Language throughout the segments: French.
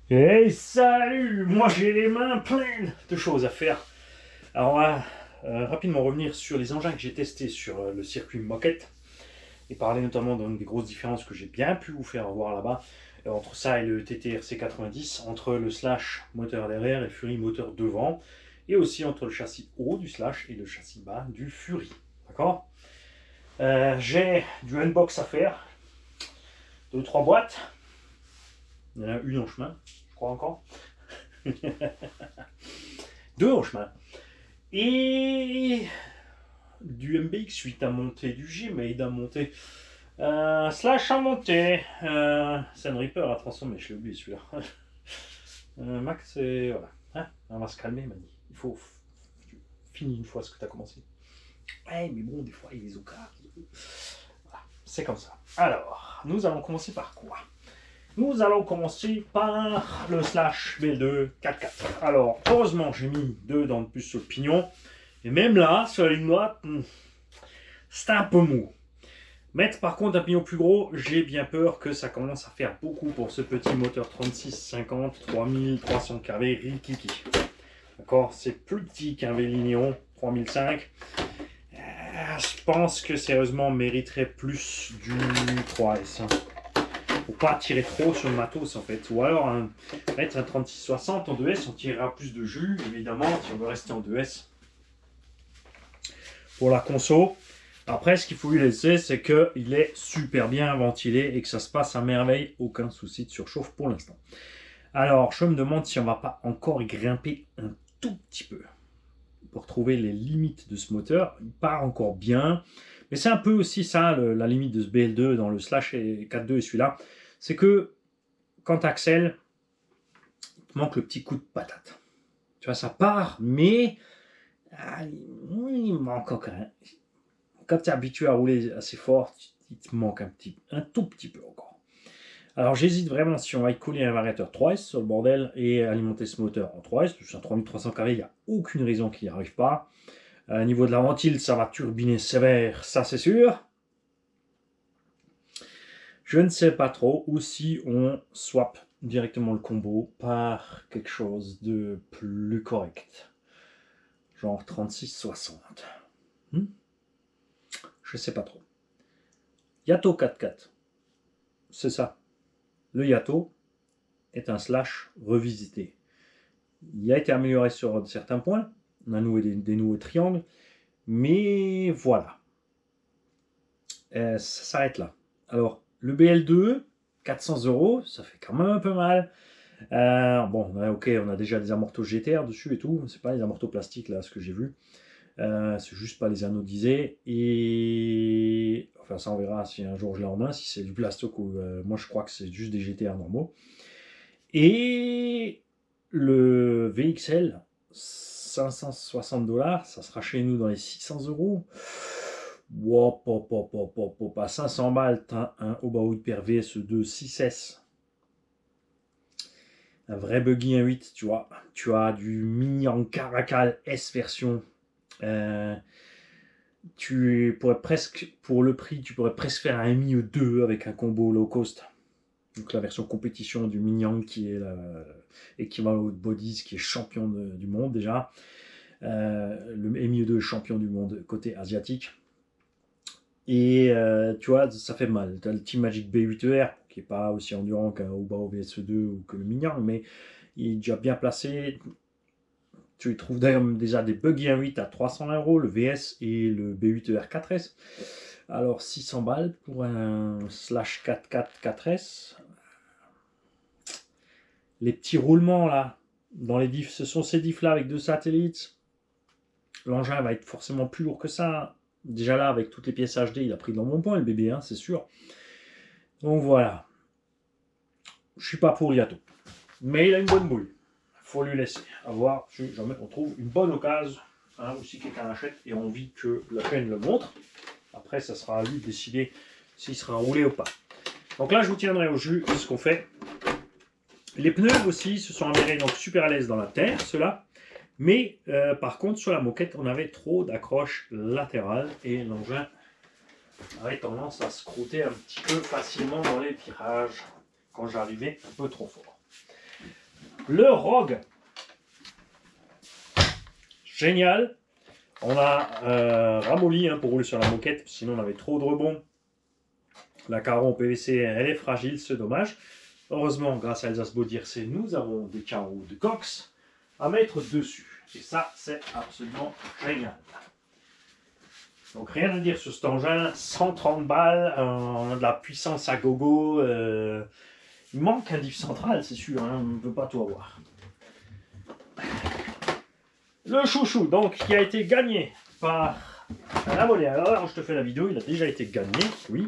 Hey, salut! Moi j'ai les mains pleines de choses à faire. Alors on va rapidement revenir sur les engins que j'ai testés sur le circuit moquette et parler notamment d'une des grosses différences que j'ai bien pu vous faire voir là-bas entre ça et le TTRC 90, entre le Slash moteur derrière et Fury moteur devant, et aussi entre le châssis haut du Slash et le châssis bas du Fury. D'accord. J'ai du unbox à faire, deux trois boîtes. Il y en a une en chemin, je crois encore. Deux en chemin. Et du MBX8 à monter, du G-Made à monter, Slash à monter, Sun Reaper à transformer, je l'ai oublié celui-là. Max, et voilà. Hein, on va se calmer, Mani. Il faut finir une fois ce que tu as commencé. Ouais, mais bon, des fois, il y a des occasions. Voilà, c'est comme ça. Alors, nous allons commencer par quoi? Nous allons commencer par le Slash B2 4x4. Alors, heureusement, j'ai mis deux dents de plus sur le pignon. Et même là, sur la ligne droite, c'est un peu mou. Mettre par contre un pignon plus gros, j'ai bien peur que ça commence à faire beaucoup pour ce petit moteur 3650 3300 kV Rikiki. D'accord, c'est plus petit qu'un Vélignon 3005. Je pense que sérieusement mériterait plus du 3S. Faut pas tirer trop sur le matos en fait. Ou alors mettre un 3660 en 2S, on tirera plus de jus évidemment si on veut rester en 2S. Pour la conso, après ce qu'il faut lui laisser, c'est qu'il est super bien ventilé et que ça se passe à merveille, aucun souci de surchauffe pour l'instant. Alors je me demande si on va pas encore y grimper un tout petit peu pour trouver les limites de ce moteur. Il part encore bien, mais c'est un peu aussi ça la limite de ce BL2 dans le Slash et 4.2 et celui-là, c'est que quand tu accèles, il te manque le petit coup de patate. Tu vois, ça part, mais il manque encore quand tu es habitué à rouler assez fort, il te manque un tout petit peu encore. Alors j'hésite vraiment si on va y coller un variateur 3S sur le bordel et alimenter ce moteur en 3S, c'est un 3300 kV, il n'y a aucune raison qu'il n'y arrive pas. Au niveau de la ventile, ça va turbiner sévère, ça c'est sûr. Je ne sais pas trop, ou si on swap directement le combo par quelque chose de plus correct. Genre 3660. Je sais pas trop. Yato 4x4. C'est ça. Le Yato est un Slash revisité. Il a été amélioré sur certains points. On a noué des nouveaux triangles. Mais voilà. Ça s'arrête là. Alors, le BL2, 400 €, ça fait quand même un peu mal. Bon, ok, on a déjà des amortos GTR dessus et tout. C'est pas les amortos plastiques là, ce que j'ai vu. C'est juste pas les anodisés. Et enfin, ça on verra si un jour je l'ai en main, si c'est du plastique ou moi je crois que c'est juste des GTR normaux. Et le VXL, 560 $, ça sera chez nous dans les 600 €. Wop, hop, hop, hop, hop, hop, à 500 balles, t'as un Obaou Hyper VS2 6S. Un vrai buggy 1.8, tu vois. Tu as du Mini en Caracal S version. Tu pourrais presque, pour le prix, tu pourrais presque faire un Mi E2 avec un combo low cost. Donc la version compétition du Minyang qui est l'équivalent de Bodies qui est champion du monde déjà. Le MIE2 champion du monde côté asiatique. Et tu vois, ça fait mal. Tu as le Team Magic B8ER qui n'est pas aussi endurant qu'un Obao VS2 ou que le Minyang, mais il est déjà bien placé. Tu y trouves d'ailleurs déjà des Buggy 1.8 à 300 €, le VS et le B8ER 4S. Alors 600 balles pour un Slash 4.4 4S. Les petits roulements là, dans les diffs, ce sont ces diffs là avec deux satellites. L'engin va être forcément plus lourd que ça. Déjà là, avec toutes les pièces HD, il a pris dans mon point le bébé, hein, c'est sûr. Donc voilà. Je suis pas pour Yato. Mais il a une bonne bouille. Faut lui laisser. À voir si jamais on trouve une bonne occasion. Hein, ou si quelqu'un l'achète et a envie que la chaîne le montre. Après, ça sera à lui de décider s'il sera roulé ou pas. Donc là, je vous tiendrai au jus ce qu'on fait. Les pneus aussi se sont avérés donc super à l'aise dans la terre, ceux-là. Mais par contre, sur la moquette, on avait trop d'accroches latérales et l'engin avait tendance à se croûter un petit peu facilement dans les virages quand j'arrivais un peu trop fort. Le Rogue. Génial. On a ramolli pour rouler sur la moquette, sinon on avait trop de rebonds. La carreau en PVC, elle est fragile, c'est dommage. Heureusement, grâce à Alsace Body RC, nous avons des carreaux de Cox à mettre dessus. Et ça, c'est absolument génial. Donc rien à dire sur cet engin, 130 balles, on a de la puissance à gogo. Il manque un diff central, c'est sûr, on ne peut pas tout avoir. Le chouchou, donc, qui a été gagné par la volée. Alors, je te fais la vidéo, il a déjà été gagné, oui.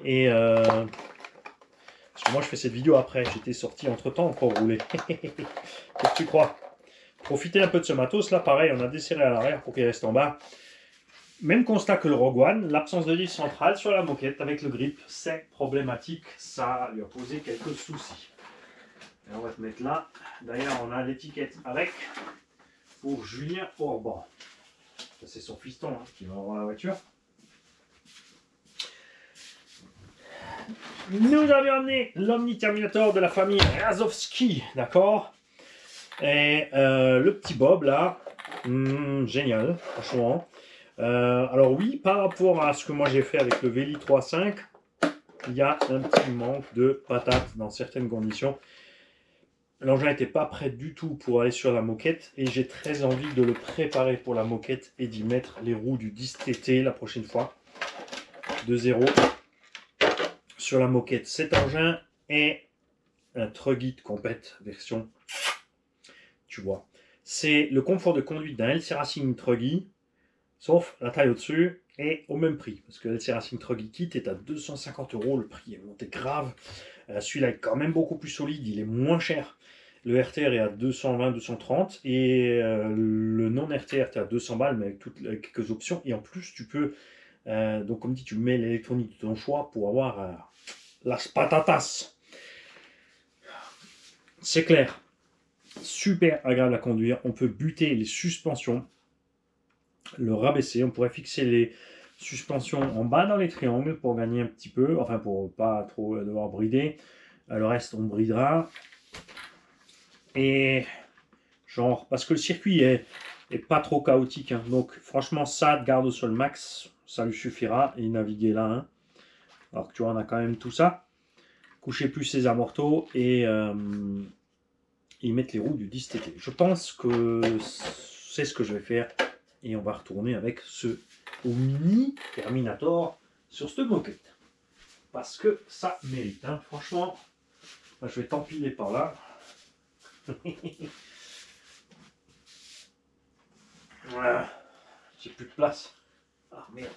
Et parce que moi, je fais cette vidéo après, j'étais sorti entre-temps encore roulé. Qu'est-ce que tu crois? Profitez un peu de ce matos, là, pareil, on a desserré à l'arrière pour qu'il reste en bas. Même constat que le Rogue One, l'absence de diff central sur la moquette avec le grip, c'est problématique, ça lui a posé quelques soucis. Et on va te mettre là, d'ailleurs, on a l'étiquette avec... pour Julien Orban. C'est son fiston qui va avoir la voiture. Nous avions amené l'Omni Terminator de la famille Razowski, d'accord. Et le petit Bob là, génial, franchement. Alors oui, par rapport à ce que moi j'ai fait avec le Véli 3.5, il y a un petit manque de patates dans certaines conditions. L'engin n'était pas prêt du tout pour aller sur la moquette et j'ai très envie de le préparer pour la moquette et d'y mettre les roues du 10TT la prochaine fois. De 0 sur la moquette. Cet engin est un Truggy compète version, tu vois. C'est le confort de conduite d'un LC Racing Truggy, sauf la taille au-dessus et au même prix. Parce que le LC Racing Truggy Kit est à 250 €, le prix est monté grave. Celui-là est quand même beaucoup plus solide, il est moins cher. Le RTR est à 220-230 et le non-RTR est à 200 balles, mais avec quelques options. Et en plus, tu peux, donc comme dit, tu mets l'électronique de ton choix pour avoir las patatas. C'est clair, super agréable à conduire. On peut buter les suspensions, le rabaisser. On pourrait fixer les suspensions en bas dans les triangles pour gagner un petit peu, enfin pour pas trop devoir brider. Le reste, on bridera. Et genre, parce que le circuit est pas trop chaotique, hein. Donc franchement, ça, de garde au sol max, ça lui suffira, et naviguer là, hein. Alors que tu vois, on a quand même tout ça. Coucher plus ses amortos et mettre les roues du 10TT. Je pense que c'est ce que je vais faire, et on va retourner avec ce Omni Terminator sur cette moquette. Parce que ça mérite, hein. Franchement, je vais t'empiler par là. Voilà. J'ai plus de place. Ah merde.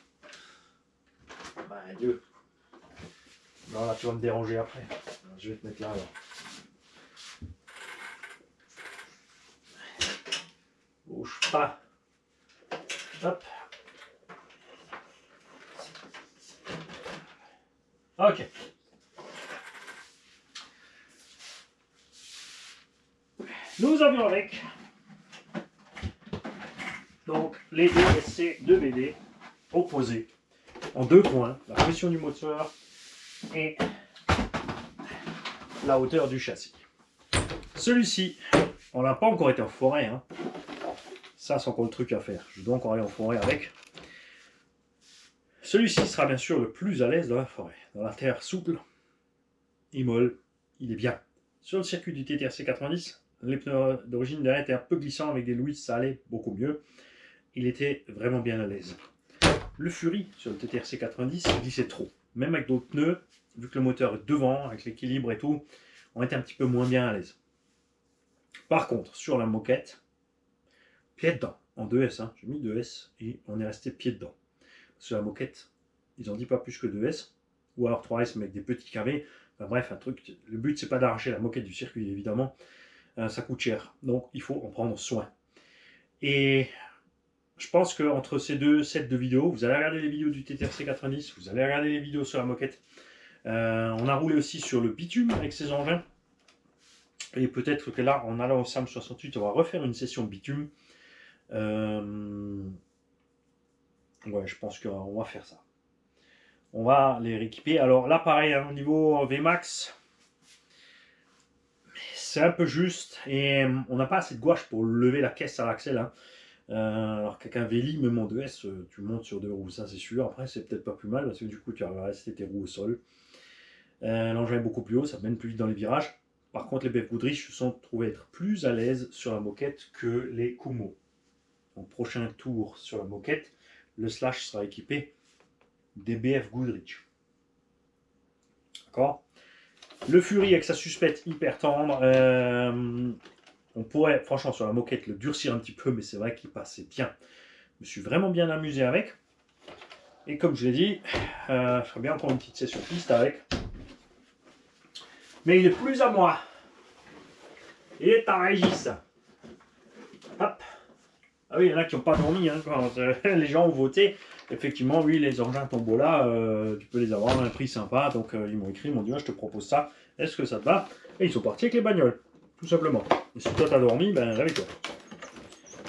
Bah Dieu. Non là tu vas me déranger après. Je vais te mettre là alors. Bouge pas. Hop. Ok. Nous avions avec donc les deux SC de BD opposés en deux points, la pression du moteur et la hauteur du châssis. Celui-ci, on n'a pas encore été en forêt, hein. Ça c'est encore le truc à faire, je dois encore aller en forêt avec. Celui-ci sera bien sûr le plus à l'aise dans la forêt, dans la terre souple, et molle, il est bien. Sur le circuit du TTRC 90, les pneus d'origine derrière étaient un peu glissants, avec des Louis ça allait beaucoup mieux. Il était vraiment bien à l'aise. Le Fury sur le TTRC 90 il glissait trop. Même avec d'autres pneus, vu que le moteur est devant, avec l'équilibre et tout, on était un petit peu moins bien à l'aise. Par contre, sur la moquette, pied dedans, en 2S, hein, j'ai mis 2S et on est resté pied dedans. Sur la moquette, ils n'en disent pas plus que 2S, ou alors 3S mais avec des petits carrés. Enfin, bref, un truc. Le but c'est pas d'arracher la moquette du circuit évidemment, ça coûte cher, donc il faut en prendre soin. Et je pense qu'entre ces deux sets de vidéos, vous allez regarder les vidéos du TTRC 90, vous allez regarder les vidéos sur la moquette. On a roulé aussi sur le bitume avec ces engins. Et peut-être que là, en allant au SAM 68, on va refaire une session bitume. Ouais, je pense qu'on va faire ça. On va les rééquiper. Alors là, pareil, hein, au niveau VMAX, c'est un peu juste et on n'a pas assez de gouache pour lever la caisse à l'axle. Hein. Alors qu'un Véli, même en 2S, tu montes sur 2 roues, ça c'est sûr. Après, c'est peut-être pas plus mal parce que du coup, tu vas rester tes roues au sol. L'engin est beaucoup plus haut, ça mène plus vite dans les virages. Par contre, les BF Goodrich se sont trouvés être plus à l'aise sur la moquette que les Kumho. Au prochain tour sur la moquette, le Slash sera équipé des BF Goodrich. D'accord. Le Fury avec sa suspecte hyper tendre, on pourrait franchement sur la moquette le durcir un petit peu, mais c'est vrai qu'il passait bien. Je me suis vraiment bien amusé avec. Et comme je l'ai dit, je ferai bien encore une petite session piste avec. Mais il est plus à moi. Il est à Régis. Hop. Ah oui, il y en a qui n'ont pas dormi hein, quand les gens ont voté. Effectivement, oui, les engins Tombola, tu peux les avoir à un prix sympa. Donc ils m'ont écrit, ils m'ont dit, je te propose ça. Est-ce que ça te va? Et ils sont partis avec les bagnoles, tout simplement. Et si toi t'as dormi, ben réveille-toi.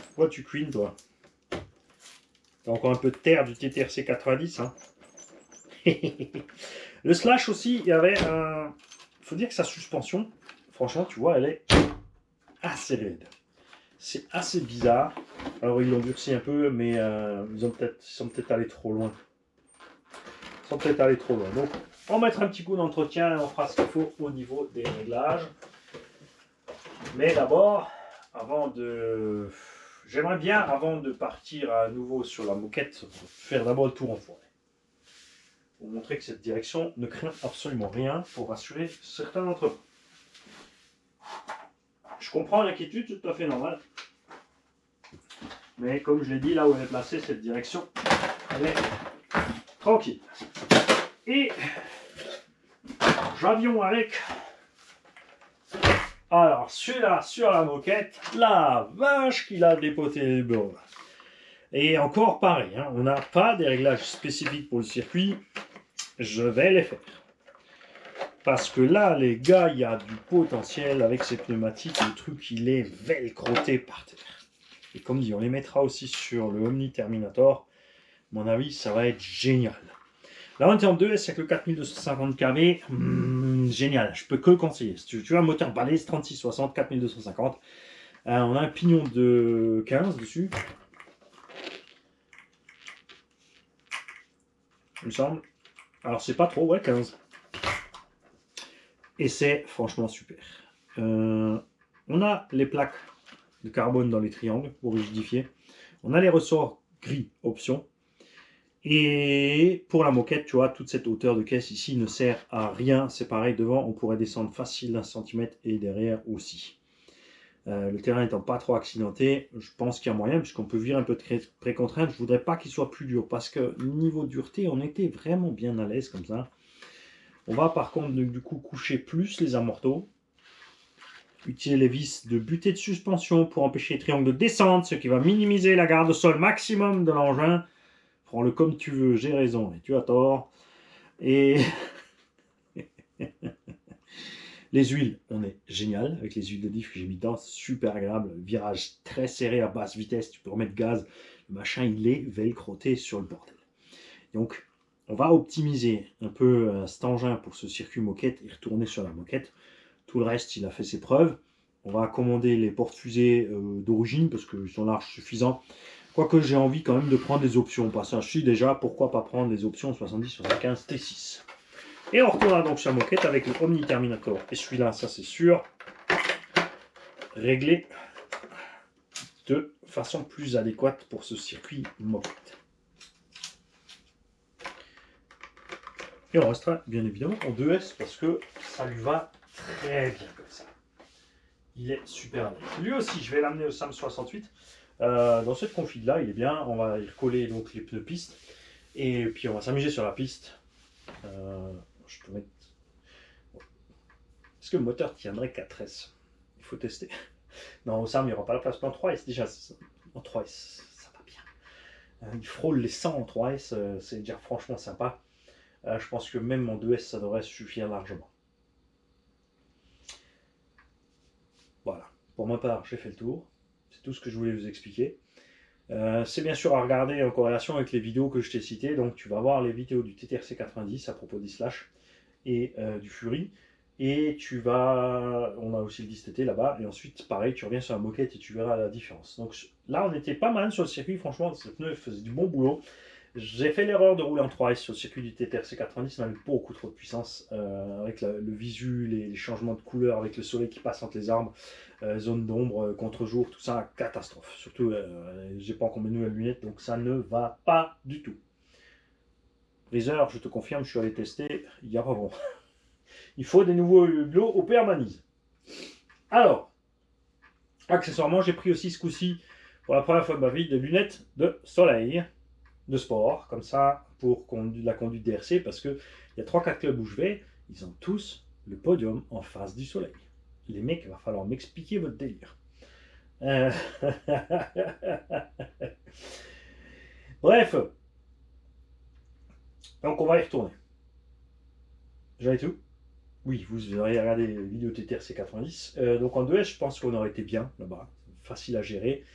Pourquoi tu cuines, toi? T'as encore un peu de terre du TTRC 90, hein. Le Slash aussi, il y avait un... faut dire que sa suspension, franchement, tu vois, elle est assez raide. C'est assez bizarre. Alors, ils l'ont durci un peu, mais ils sont peut-être allés trop loin. Donc, on va mettre un petit coup d'entretien et on fera ce qu'il faut au niveau des réglages. Mais d'abord, j'aimerais bien, avant de partir à nouveau sur la moquette, faire d'abord le tour en forêt. Pour montrer que cette direction ne craint absolument rien pour rassurer certains d'entre vous. Je comprends l'inquiétude, c'est tout à fait normal. Mais comme je l'ai dit, là où elle est placée, cette direction, elle est tranquille. Et j'avions avec... Alors, celui-là, sur la moquette, la vache qu'il a dépoté les bords. Et encore pareil, hein, on n'a pas des réglages spécifiques pour le circuit. Je vais les faire. Parce que là, les gars, il y a du potentiel avec ces pneumatiques. Le truc, il est velcroté par terre. Et comme dit, on les mettra aussi sur le Omni Terminator. À mon avis, ça va être génial. Là, on était en 2S avec le 4250 kV. Génial, je peux que le conseiller. Si tu veux un moteur balèze 3660, 4250. On a un pignon de 15 dessus. Il me semble. Alors, c'est pas trop, ouais, 15. Et c'est franchement super. On a les plaques de carbone dans les triangles pour rigidifier. On a les ressorts gris, option. Et pour la moquette, tu vois, toute cette hauteur de caisse ici ne sert à rien. C'est pareil, devant, on pourrait descendre facile d'un centimètre et derrière aussi. Le terrain étant pas trop accidenté, je pense qu'il y a moyen, puisqu'on peut virer un peu de précontrainte. Je voudrais pas qu'il soit plus dur, parce que niveau dureté, on était vraiment bien à l'aise comme ça. On va par contre du coup coucher plus les amortos. Utiliser les vis de butée de suspension pour empêcher les triangles de descendre, ce qui va minimiser la garde au sol maximum de l'engin. Prends-le comme tu veux, j'ai raison et tu as tort. Et les huiles, on est génial avec les huiles de diff que j'ai mis dedans, super agréable. Virage très serré à basse vitesse, tu peux remettre gaz. Le machin, il est velcroté sur le bordel. Donc, on va optimiser un peu cet engin pour ce circuit moquette et retourner sur la moquette. Tout le reste, il a fait ses preuves. On va commander les porte-fusées d'origine parce qu'ils sont larges suffisants. Quoique j'ai envie quand même de prendre des options. Passage ci déjà, pourquoi pas prendre des options 70-75 T6. Et on retournera donc sur la moquette avec le Omni Terminator. Et celui-là, ça c'est sûr, réglé de façon plus adéquate pour ce circuit moquette. Et on restera bien évidemment en 2S parce que ça lui va très bien comme ça. Il est super bien. Lui aussi, je vais l'amener au SAM 68. Dans cette config là, il est bien. On va y recoller donc les pneus piste. Et puis on va s'amuser sur la piste. Je peux mettre... Est-ce que le moteur tiendrait 4S? Il faut tester. Non, au SAM, il n'y aura pas la place. Mais en 3S, déjà, en 3S, ça va bien. Il frôle les 100 en 3S, c'est déjà franchement sympa. Je pense que même en 2S, ça devrait suffire largement. Voilà, pour ma part, j'ai fait le tour. C'est tout ce que je voulais vous expliquer. C'est bien sûr à regarder en corrélation avec les vidéos que je t'ai citées. Donc tu vas voir les vidéos du TTRC 90 à propos des Slash et du Fury. Et on a aussi le 10 TT là-bas, et ensuite pareil, tu reviens sur la moquette et tu verras la différence. Donc là, on était pas mal sur le circuit, franchement, ce pneu faisait du bon boulot. J'ai fait l'erreur de rouler en 3S sur le circuit du TTRC 90, on avait beaucoup trop de puissance, avec le visu, les changements de couleur, avec le soleil qui passe entre les arbres, zone d'ombre, contre-jour, tout ça, catastrophe. Surtout, j'ai pas encore mes nouvelles lunettes, donc ça ne va pas du tout. Freezer, je te confirme, je suis allé tester, il n'y a pas bon. Il faut des nouveaux hublots au permanise. Alors, accessoirement, j'ai pris aussi ce coup-ci, pour la première fois de ma vie, des lunettes de soleil, de sport, comme ça, pour la conduite DRC, parce qu'il y a 3-4 clubs où je vais, ils ont tous le podium en face du soleil. Les mecs, il va falloir m'expliquer votre délire. Bref, donc on va y retourner. J'avais tout. Oui, vous auriez regardé les vidéos TTRC 90. Donc en 2S, je pense qu'on aurait été bien là-bas. Facile à gérer,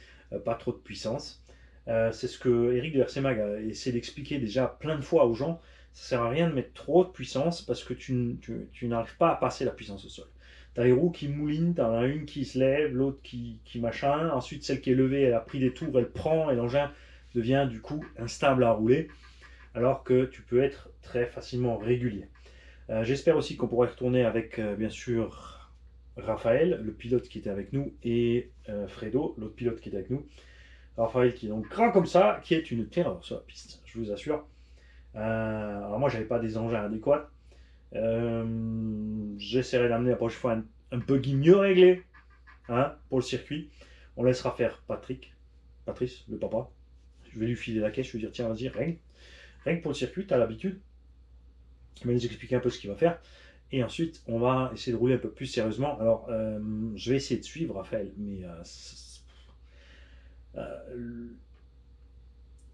pas trop de puissance. C'est ce que Eric de RC Mag a essayé d'expliquer déjà plein de fois aux gens. Ça sert à rien de mettre trop de puissance parce que tu n'arrives pas à passer la puissance au sol. Tu as les roues qui moulinent, tu en as une qui se lève, l'autre qui machin. Ensuite, celle qui est levée, elle a pris des tours, elle prend et l'engin devient du coup instable à rouler. Alors que tu peux être très facilement régulier. J'espère aussi qu'on pourra y retourner avec, bien sûr, Raphaël, le pilote qui était avec nous, et Fredo, l'autre pilote qui était avec nous. Raphaël qui est donc grand comme ça, qui est une terreur sur la piste, je vous assure. Alors moi, j'avais pas des engins adéquats. J'essaierai d'amener la prochaine fois un buggy mieux réglé, hein, pour le circuit. On laissera faire Patrice, le papa. Je vais lui filer la caisse, je vais lui dire tiens, vas-y, règle. Règle pour le circuit, tu as l'habitude. Il va nous expliquer un peu ce qu'il va faire. Et ensuite, on va essayer de rouler un peu plus sérieusement. Alors, je vais essayer de suivre Raphaël, mais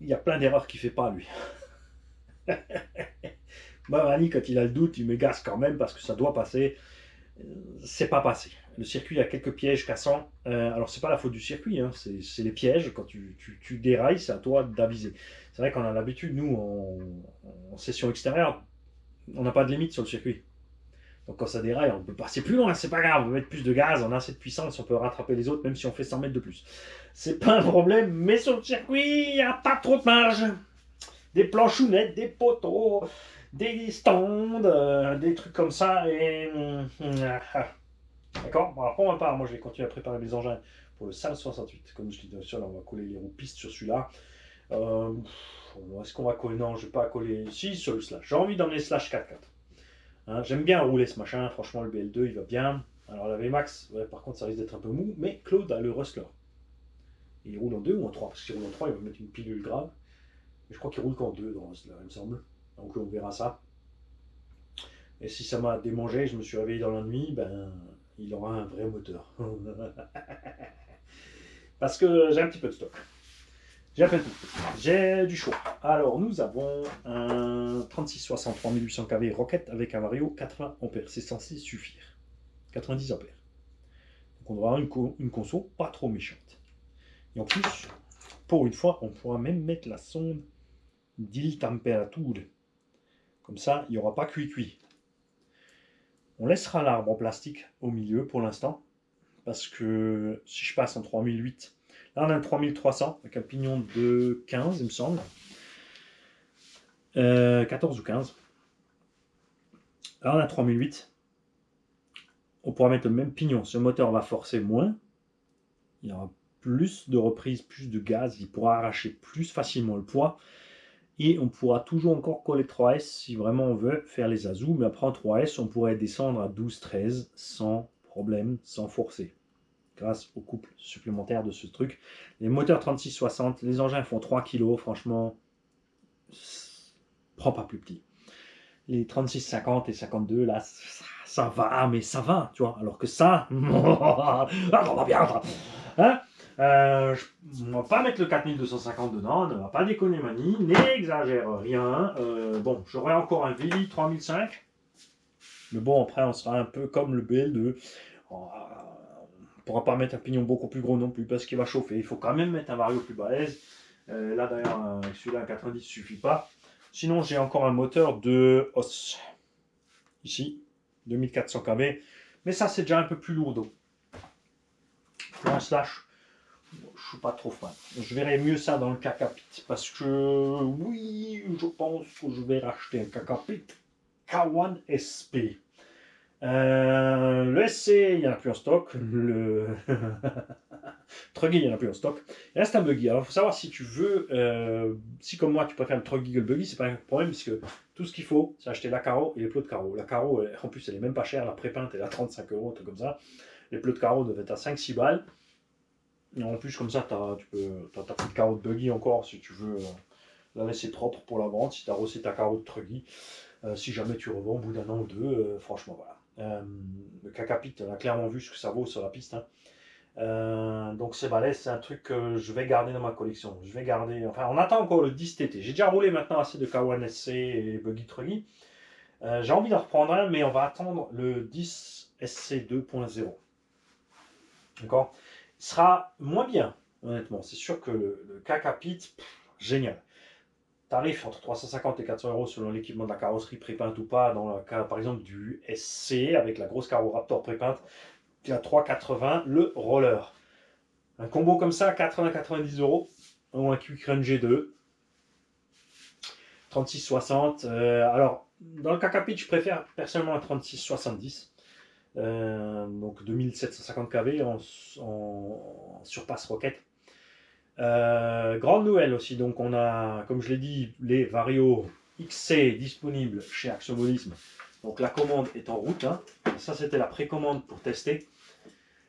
il y a plein d'erreurs qu'il ne fait pas, lui. Mani, quand il a le doute, il me gasse quand même parce que ça doit passer. C'est pas passé. Le circuit a quelques pièges cassants. Alors, c'est pas la faute du circuit, hein, c'est les pièges. Quand tu dérailles, c'est à toi d'aviser. C'est vrai qu'on a l'habitude, nous, en session extérieure, on n'a pas de limite sur le circuit. Donc quand ça déraille, on peut passer plus loin, c'est pas grave, on peut mettre plus de gaz, on a assez de puissance, on peut rattraper les autres même si on fait 100 mètres de plus. C'est pas un problème, mais sur le circuit, il n'y a pas trop de marge. Des planchounettes, des poteaux, des stands, des trucs comme ça, et... D'accord. Bon, alors pour ma part, moi je vais continuer à préparer mes engins pour le SAL 68. Comme je dis, bien sûr, là on va coller les roues pistes sur celui-là. Est-ce qu'on va coller? Non, je vais pas coller... Si, sur le slash. J'ai envie d'emmener slash 4x4. Hein, j'aime bien rouler ce machin, franchement le BL2 il va bien. Alors la VMAX, ouais, par contre ça risque d'être un peu mou, mais Claude a le Rustler. Il roule en 2 ou en 3, parce qu'il roule en 3, il va mettre une pilule grave. Mais je crois qu'il roule qu'en 2 dans le Rustler, il me semble. Donc on verra ça. Et si ça m'a démangé, je me suis réveillé dans la nuit, ben il aura un vrai moteur. Parce que j'ai un petit peu de stock. J'ai du choix. Alors, nous avons un 3660 3800 kV Rocket avec un vario 80 ampères. C'est censé suffire. 90 ampères. Donc, on aura une conso pas trop méchante. Et en plus, pour une fois, on pourra même mettre la sonde d'île température. Comme ça, il n'y aura pas cuit-cuit. On laissera l'arbre en plastique au milieu pour l'instant. Parce que si je passe en 3008, là on a un 3300 avec un pignon de 15, il me semble. 14 ou 15. Là on a 3008. On pourra mettre le même pignon. Ce moteur va forcer moins. Il y aura plus de reprises, plus de gaz. Il pourra arracher plus facilement le poids. Et on pourra toujours encore coller 3S si vraiment on veut faire les azous. Mais après en 3S, on pourrait descendre à 12-13 sans problème, sans forcer. Grâce au couple supplémentaire de ce truc. Les moteurs 3660, les engins font 3 kg, franchement, prends pas plus petit. Les 3650 et 52, là, ça va, mais ça va, tu vois. Alors que ça, ça va bien. Hein, on va pas mettre le 4250 dedans, ne va pas déconner Mani, n'exagère rien. Bon, j'aurai encore un Vili 3005. Mais bon, après, on sera un peu comme le BL2. On pourra pas mettre un pignon beaucoup plus gros non plus parce qu'il va chauffer. Il faut quand même mettre un vario plus balèze. Là d'ailleurs, celui-là à 90 ne suffit pas. Sinon, j'ai encore un moteur de os. Ici. 2400 kV. Mais ça, c'est déjà un peu plus lourd. Pour un slash, je suis pas trop fan. Je verrais mieux ça dans le Kakapit. Parce que, oui, je pense que je vais racheter un Kakapit K1 SP. Le SC, il n'y en a plus en stock. Le Truggy, il n'y en a plus en stock. Il reste un buggy. Alors, il faut savoir si tu veux, si comme moi, tu préfères le Truggy que le buggy, c'est pas un problème, puisque tout ce qu'il faut, c'est acheter la carreau et les plots de carreau. La carreau, en plus, elle est même pas chère. La prépeinte, elle est à 35 €, un truc comme ça. Les plots de carreau doivent être à 5-6 balles. Et en plus, comme ça, tu as ta petite carreau de buggy encore, si tu veux la laisser propre pour la vente, si tu as aussi ta carreau de Truggy. Si jamais tu revends au bout d'un an ou deux, franchement, voilà. Le Kakapit, on a clairement vu ce que ça vaut sur la piste. Donc ces balais, c'est un truc que je vais garder dans ma collection. Je vais garder, enfin on attend encore le 10 TT. J'ai déjà roulé maintenant assez de K1 SC et Buggy Truggy. J'ai envie d'en reprendre un, mais on va attendre le 10 SC 2.0. D'accord. Il sera moins bien, honnêtement. C'est sûr que le Kakapit, génial. Tarif entre 350 et 400 € selon l'équipement de la carrosserie prépeinte ou pas. Dans le cas par exemple du SC avec la grosse carreau Raptor prépeinte, qui est à 3,80 le roller. Un combo comme ça, 80-90 €, ou un Quick-Run G2, 36-60. Alors, dans le Kakapit, je préfère personnellement un 36-70. Donc 2750 kV en surpasse roquette. Grande nouvelle aussi, donc on a, comme je l'ai dit, les Vario XC disponibles chez Axomolisme. Donc la commande est en route. Hein. Ça, c'était la précommande pour tester.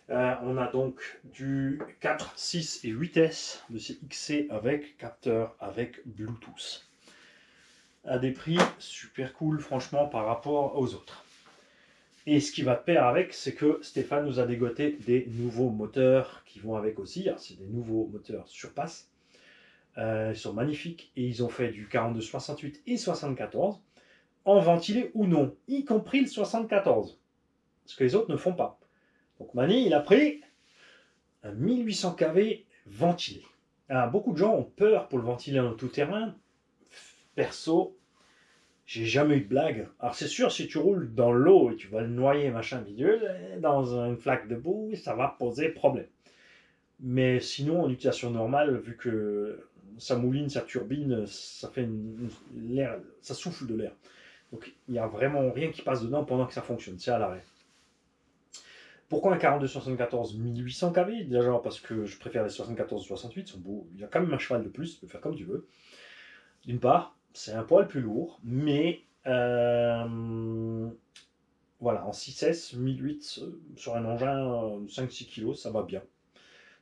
On a donc du 4, 6 et 8S de ces XC avec capteur, avec Bluetooth. À des prix super cool, franchement, par rapport aux autres. Et ce qui va de pair avec, c'est que Stéphane nous a dégoté des nouveaux moteurs qui vont avec aussi. C'est des nouveaux moteurs surpasse. Ils sont magnifiques et ils ont fait du 42, 68 et 74 en ventilé ou non, y compris le 74. Ce que les autres ne font pas. Donc Mani, il a pris un 1800 kV ventilé. Alors, beaucoup de gens ont peur pour le ventiler en tout-terrain. Perso, j'ai jamais eu de blague. Alors c'est sûr, si tu roules dans l'eau et tu vas le noyer, machin bidule, dans une flaque de boue, ça va poser problème. Mais sinon, en utilisation normale, vu que ça mouline, ça turbine, ça fait l'air, ça souffle de l'air. Donc il n'y a vraiment rien qui passe dedans pendant que ça fonctionne. C'est à l'arrêt. Pourquoi un 42-74 1800 kV? Déjà parce que je préfère les 74-68, ils sont beaux. Il y a quand même un cheval de plus, tu peux faire comme tu veux. D'une part, c'est un poil plus lourd, mais voilà, en 6S, 1008 sur un engin 5-6 kg, ça va bien.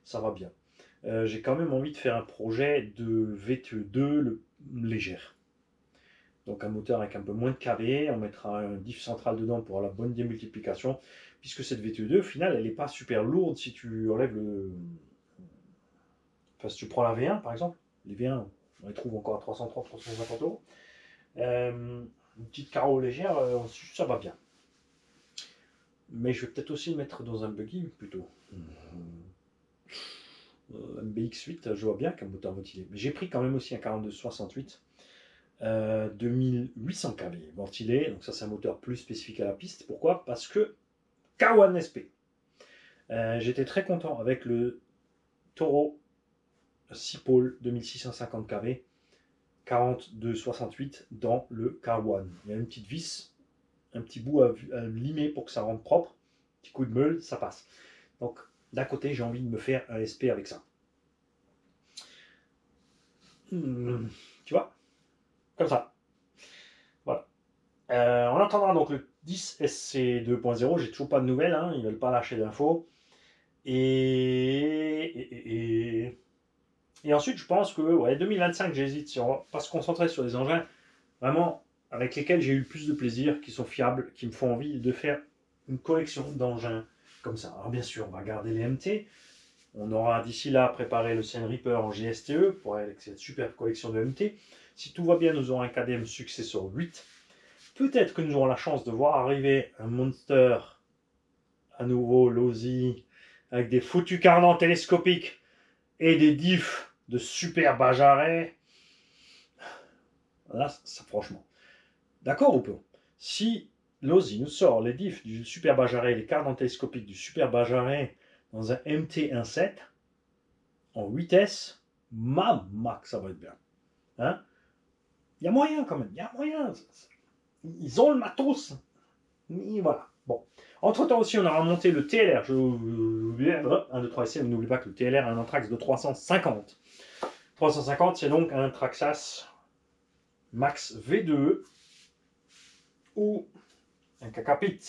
Ça va bien. J'ai quand même envie de faire un projet de VTE2 légère. Donc un moteur avec un peu moins de kV, on mettra un diff central dedans pour avoir la bonne démultiplication, puisque cette VTE2, au final, elle n'est pas super lourde si tu enlèves le... Enfin, si tu prends la V1, par exemple, les V1, on les trouve encore à 330-350 €. Une petite carreau légère, ça va bien. Mais je vais peut-être aussi le mettre dans un buggy, plutôt. Un BX8, je vois bien qu'un moteur ventilé. Mais j'ai pris quand même aussi un 42-68. 2800 kV ventilé, donc ça c'est un moteur plus spécifique à la piste. Pourquoi? Parce que K1 SP. J'étais très content avec le Toro 6 pôles 2650 kV 42-68 dans le K1. Il y a une petite vis, un petit bout à limer pour que ça rentre propre. Petit coup de meule, ça passe. Donc d'un côté, j'ai envie de me faire un SP avec ça. Tu vois? Comme ça. Voilà. On attendra donc le 10 SC 2.0. J'ai toujours pas de nouvelles. Hein. Ils veulent pas lâcher d'infos. Et ensuite, je pense que ouais, 2025, j'hésite. Si on va pas se concentrer sur des engins vraiment avec lesquels j'ai eu le plus de plaisir, qui sont fiables, qui me font envie de faire une collection d'engins comme ça. Alors bien sûr, on va garder les MT. On aura d'ici là préparé le Seine Reaper en GSTE pour avec cette super collection de MT. Si tout va bien, nous aurons un KDM Successor 8. Peut-être que nous aurons la chance de voir arriver un Monster à nouveau, Losi, avec des foutus carnants télescopiques et des diffs de super Bajarret. Là, ça franchement. D'accord ou pas? Si Losi nous sort les diffs du Super Bajaré, les cartes télescopiques du Super Bajaré dans un MT17 en 8S. Maman, que ça va être bien. Hein? Il y a moyen quand même, il y a moyen. Ils ont le matos. Et voilà. Bon. Entre-temps aussi, on a remonté le TLR. 1, 2, 3, essai. N'oubliez pas que le TLR a un Anthrax de 350. 350, c'est donc un Traxxas Max V2 ou un Kakapit.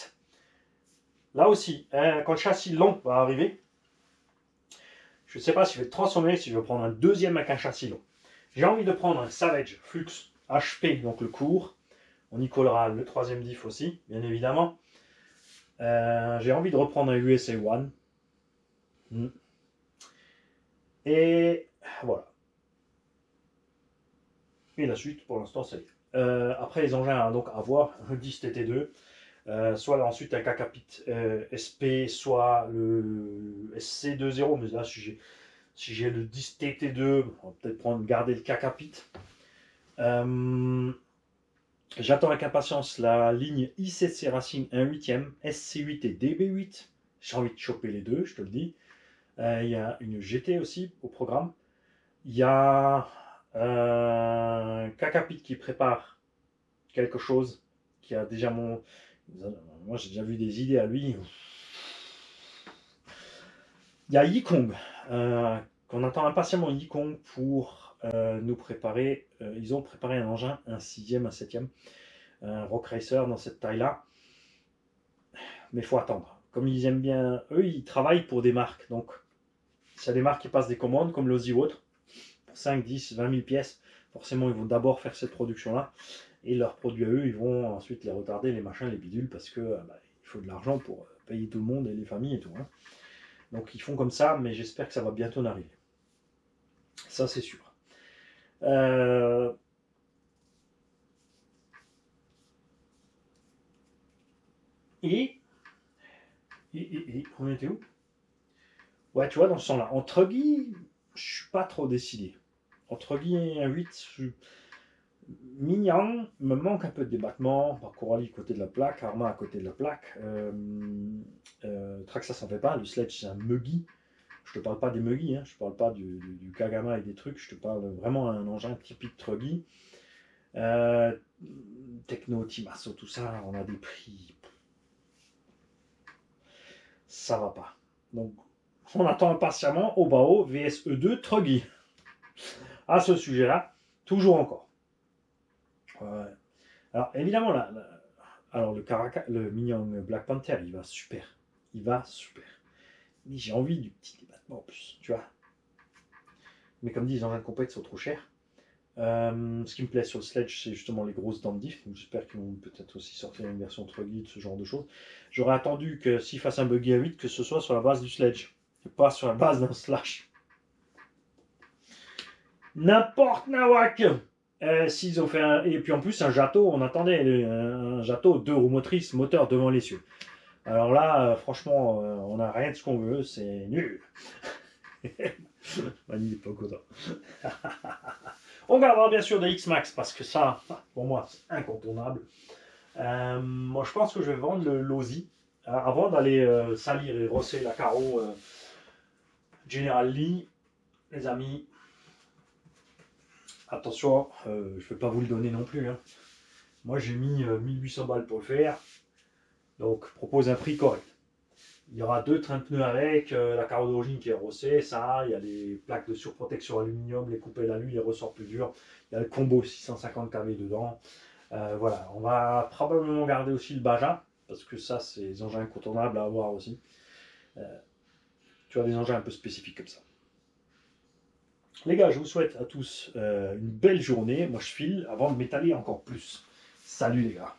Là aussi, quand le châssis long va arriver, je ne sais pas si je vais transformer, si je vais prendre un deuxième avec un châssis long. J'ai envie de prendre un Savage Flux HP, donc le court. On y collera le troisième diff aussi, bien évidemment. J'ai envie de reprendre un USA One. Et voilà. Et la suite, pour l'instant, c'est après les engins donc à voir, le 10 TT2, soit ensuite un Kakapit SP, soit le SC20, mais là, si j'ai le 10 TT2, on va peut-être garder le Kakapit. J'attends avec impatience la ligne ICC Racing 1/8, SC8 et DB8. J'ai envie de choper les deux, je te le dis. Il y a une GT aussi au programme. Il y a un Kakapit qui prépare quelque chose, qui a déjà mon... Moi j'ai déjà vu des idées à lui. Il y a Yikong, qu'on attend impatiemment Yikong pour nous préparer. Ils ont préparé un engin, un 6e, un 7e, un Rock Racer dans cette taille-là. Mais il faut attendre. Comme ils aiment bien, eux ils travaillent pour des marques. Donc, s'il y a des marques qui passent des commandes, comme l'Ozzy ou autre, pour 5, 10, 20 000 pièces, forcément ils vont d'abord faire cette production-là. Et leurs produits à eux, ils vont ensuite les retarder, les machins, les bidules, parce que il faut de l'argent pour payer tout le monde et les familles et tout. Hein. Donc ils font comme ça, mais j'espère que ça va bientôt arriver. Ça c'est sûr. Et on était où? Ouais, tu vois, dans ce sens-là. Entre Guy, je suis pas trop décidé. Entre Guy et un 8, Mignon me manque un peu de débattement. Par Coralie côté de la plaque, Arma à côté de la plaque. Traxxas ça s'en fait pas. Le Sledge, c'est un muggy. Je te parle pas des muggy, hein. Je parle pas du Kagama et des trucs. Je te parle vraiment d'un engin typique Truggy. Techno, Timasso, tout ça, on a des prix. Ça va pas. Donc, on attend impatiemment Obao VSE2 Truggy. À ce sujet-là, toujours encore. Alors, évidemment, alors le Minion Black Panther, il va super. Il va super. Mais j'ai envie du petit débattement en plus, tu vois. Mais comme dit, les engins de compète sont trop chers. Ce qui me plaît sur le Sledge, c'est justement les grosses dents de diff. J'espère qu'ils vont peut-être aussi sortir une version Truggy, ce genre de choses. J'aurais attendu que s'ils fassent un buggy à 8, que ce soit sur la base du Sledge. Et pas sur la base d'un Slash. N'importe Nawak. S'ils ont fait un... Et puis en plus, un Jato, on attendait un Jato 2 roues motrices, moteur devant l'essieu. Alors là, franchement, on n'a rien de ce qu'on veut, c'est nul. Mani n'est pas content. On gardera bien sûr des X-Max parce que ça, pour moi, c'est incontournable. Moi, je pense que je vais vendre le Losi avant d'aller salir et rosser la carreau General Lee. Les amis, attention, je ne vais pas vous le donner non plus. Hein. Moi, j'ai mis 1800 balles pour le faire. Donc, propose un prix correct. Il y aura 2 trains de pneus avec, la carreau d'origine qui est rossée, ça, il y a les plaques de surprotection aluminium, les coupées l'alu, les ressorts plus durs, il y a le combo 650 kV dedans. Voilà, on va probablement garder aussi le Baja, parce que ça, c'est des engins incontournables à avoir aussi. Tu as des engins un peu spécifiques comme ça. Les gars, je vous souhaite à tous une belle journée. Moi, je file avant de m'étaler encore plus. Salut les gars.